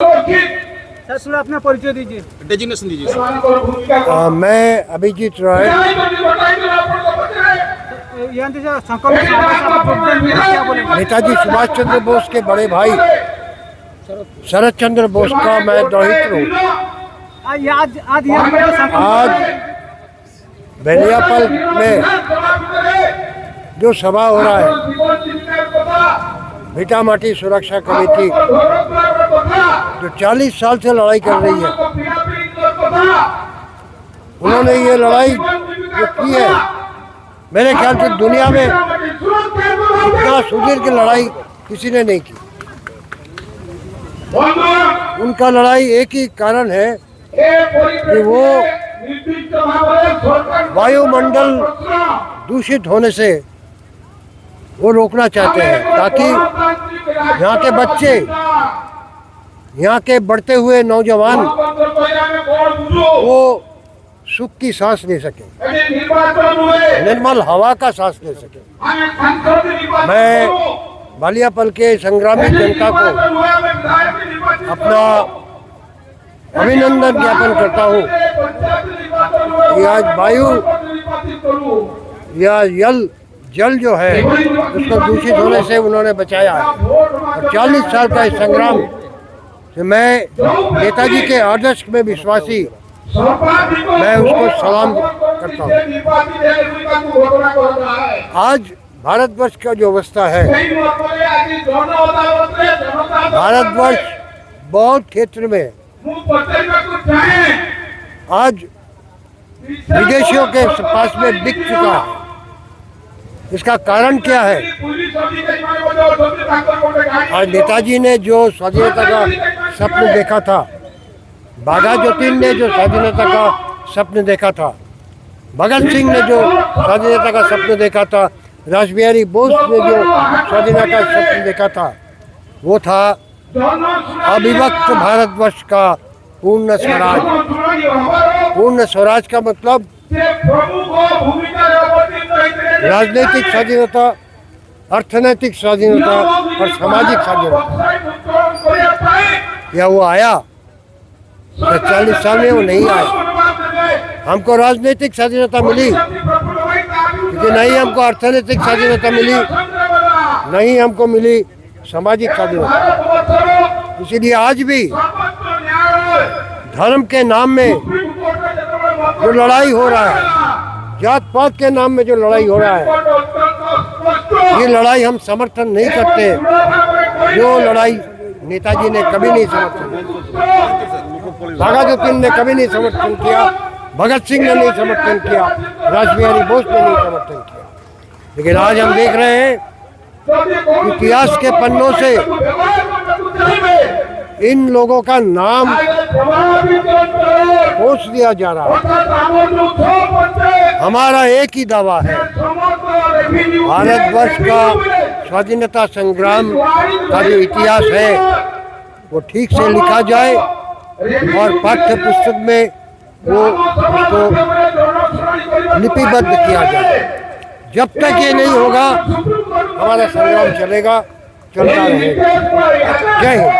Sir थोड़ा अपना परिचय दीजिए, डेजिग्नेशन दीजिए। मैं अभिजीत राय नेताजी सुभाष चंद्र बोस के बड़े भाई शरद चंद्र बोस का मैं दोहित्र हूँ। आज बेलियापल में जो सभा हो रहा है, भिटा माटी सुरक्षा कमेटी जो 40 साल से लड़ाई कर रही है, उन्होंने ये लड़ाई जो की है, मेरे ख्याल से दुनिया में इतना सुदीर्घ लड़ाई किसी ने नहीं की। उनका लड़ाई एक ही कारण है कि वो वायुमंडल दूषित होने से वो रोकना चाहते हैं, ताकि यहाँ के बच्चे, यहाँ के बढ़ते हुए नौजवान वो सुख की सांस ले सके, निर्मल हवा का सांस ले सके। मैं बालियापल के संग्रामी जनता को अपना अभिनंदन ज्ञापन करता हूँ कि आज वायु या जल जो है उसको दूषित होने से उन्होंने बचाया है। और 40 साल का इस संग्राम से मैं नेताजी के आदर्श में विश्वासी, मैं उसको सलाम करता हूँ। आज भारतवर्ष का जो अवस्था है, भारतवर्ष बहुत क्षेत्र में आज विदेशियों के पास में बिक चुका है। इसका कारण क्या है? आज नेताजी ने जो स्वाधीनता का स्वप्न देखा था, बाघा ज्योतिन ने जो स्वाधीनता का स्वप्न देखा था, भगत सिंह ने जो स्वाधीनता का स्वप्न देखा था, रासबिहारी बोस ने जो स्वाधीनता का स्वप्न देखा था, वो था अविभक्त भारतवर्ष का पूर्ण स्वराज। पूर्ण स्वराज का मतलब राजनीतिक स्वाधीनता, अर्थनैतिक स्वाधीनता और सामाजिक स्वाधीनता। क्या वो आया? 40 साल में वो नहीं आया। हमको राजनीतिक स्वाधीनता मिली, लेकिन नहीं हमको अर्थनैतिक स्वाधीनता मिली, नहीं हमको मिली सामाजिक स्वाधीनता। इसीलिए आज भी धर्म के नाम में जो लड़ाई हो रहा है, जात पात के नाम में जो लड़ाई हो रहा है, ये लड़ाई हम समर्थन नहीं करते। जो लड़ाई नेताजी ने कभी नहीं समर्थन किया, बाघा ज्योतिन ने कभी नहीं समर्थन किया, भगत सिंह ने नहीं समर्थन किया, रासबिहारी बोस ने नहीं समर्थन किया। लेकिन आज हम देख रहे हैं इतिहास के पन्नों से इन लोगों का नाम पोंछ दिया जा रहा है। हमारा एक ही दावा है, भारतवर्ष का स्वाधीनता संग्राम का जो इतिहास है वो ठीक से लिखा जाए और पाठ्य पुस्तक में वो उसको लिपिबद्ध किया जाए। जब तक ये नहीं होगा, हमारा संग्राम चलेगा, चलता रहेगा। जय हिंद।